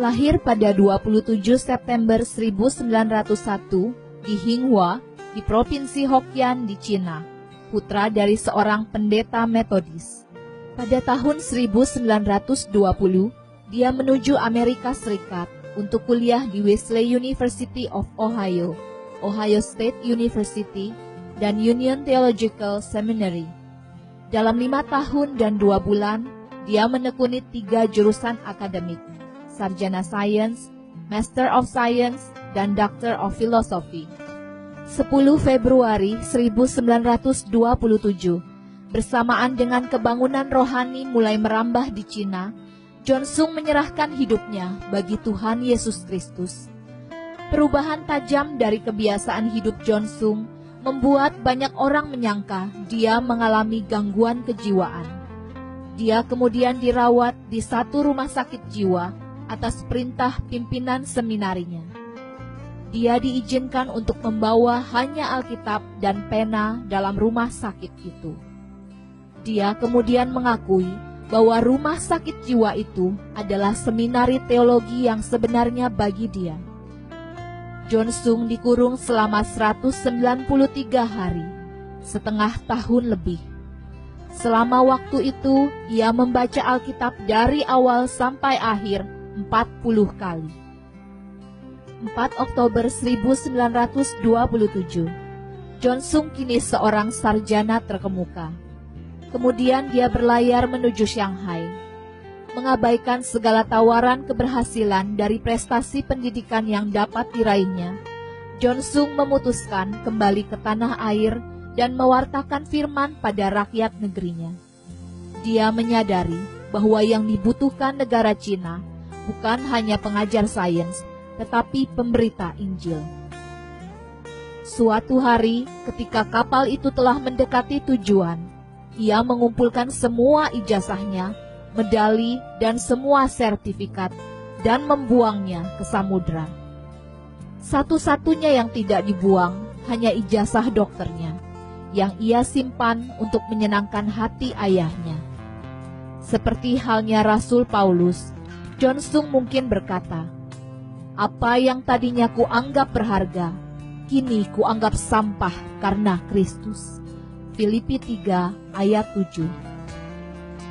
Lahir pada 27 September 1901 di Hinghua, di Provinsi Hokkien di Cina, putra dari seorang pendeta Metodis. Pada tahun 1920, dia menuju Amerika Serikat untuk kuliah di Wesley University of Ohio, Ohio State University, dan Union Theological Seminary. Dalam 5 tahun dan 2 bulan, dia menekuni 3 jurusan akademik, Sarjana Sains, Master of Science, dan Doctor of Philosophy. 10 Februari 1927, bersamaan dengan kebangunan rohani mulai merambah di Cina, Jonsung menyerahkan hidupnya bagi Tuhan Yesus Kristus. Perubahan tajam dari kebiasaan hidup Jonsung membuat banyak orang menyangka dia mengalami gangguan kejiwaan. Dia kemudian dirawat di satu rumah sakit jiwa atas perintah pimpinan seminarinya. Dia diizinkan untuk membawa hanya Alkitab dan pena dalam rumah sakit itu. Dia kemudian mengakui bahwa rumah sakit jiwa itu adalah seminari teologi yang sebenarnya bagi dia. Jonsung dikurung selama 193 hari, setengah tahun lebih. Selama waktu itu, ia membaca Alkitab dari awal sampai akhir 40 kali. 4 Oktober 1927, Jonsung kini seorang sarjana terkemuka. Kemudian dia berlayar menuju Shanghai. Mengabaikan segala tawaran keberhasilan dari prestasi pendidikan yang dapat diraihnya, Jonsung memutuskan kembali ke tanah air dan mewartakan firman pada rakyat negerinya. Dia menyadari bahwa yang dibutuhkan negara Cina bukan hanya pengajar sains, tetapi pemberita Injil. Suatu hari, ketika kapal itu telah mendekati tujuan, ia mengumpulkan semua ijazahnya, medali, dan semua sertifikat, dan membuangnya ke samudra. Satu-satunya yang tidak dibuang hanya ijazah dokternya, yang ia simpan untuk menyenangkan hati ayahnya. Seperti halnya Rasul Paulus, Jonsung mungkin berkata, "Apa yang tadinya kuanggap berharga, kini kuanggap sampah karena Kristus." Filipi 3 ayat 7.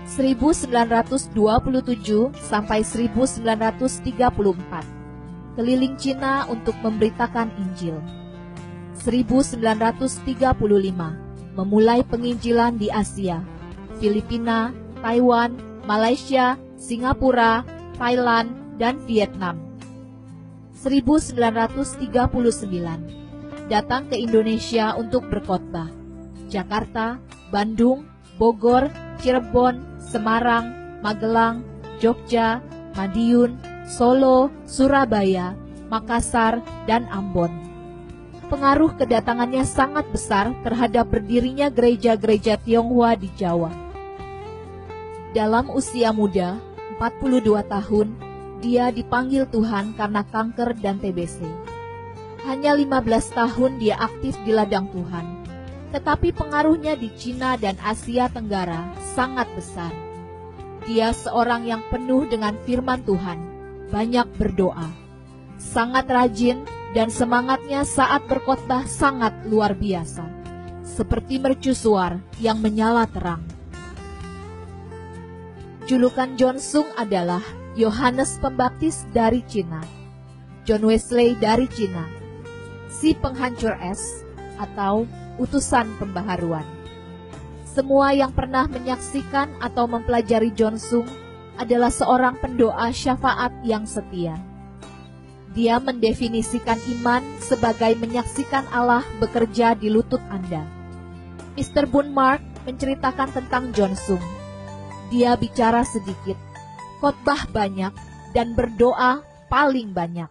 1927 sampai 1934, keliling Cina untuk memberitakan Injil. 1935, memulai penginjilan di Asia, Filipina, Taiwan, Malaysia, Singapura, Thailand, dan Vietnam. 1939, datang ke Indonesia untuk berkhotbah. Jakarta, Bandung, Bogor, Cirebon, Semarang, Magelang, Jogja, Madiun, Solo, Surabaya, Makassar, dan Ambon. Pengaruh kedatangannya sangat besar terhadap berdirinya gereja-gereja Tionghoa di Jawa. Dalam usia muda, 42 tahun, dia dipanggil Tuhan karena kanker dan TBC. Hanya 15 tahun dia aktif di ladang Tuhan, tetapi pengaruhnya di Cina dan Asia Tenggara sangat besar. Dia seorang yang penuh dengan firman Tuhan, banyak berdoa, sangat rajin, dan semangatnya saat berkhotbah sangat luar biasa, seperti mercusuar yang menyala terang. Julukan Jonsung adalah Yohanes Pembaptis dari Cina, John Wesley dari Cina, si penghancur es, atau utusan pembaharuan. Semua yang pernah menyaksikan atau mempelajari Jonsung adalah seorang pendoa syafaat yang setia. Dia mendefinisikan iman sebagai menyaksikan Allah bekerja di lutut Anda. Mr. Bunmark menceritakan tentang Jonsung. Dia bicara sedikit, khotbah banyak, dan berdoa paling banyak.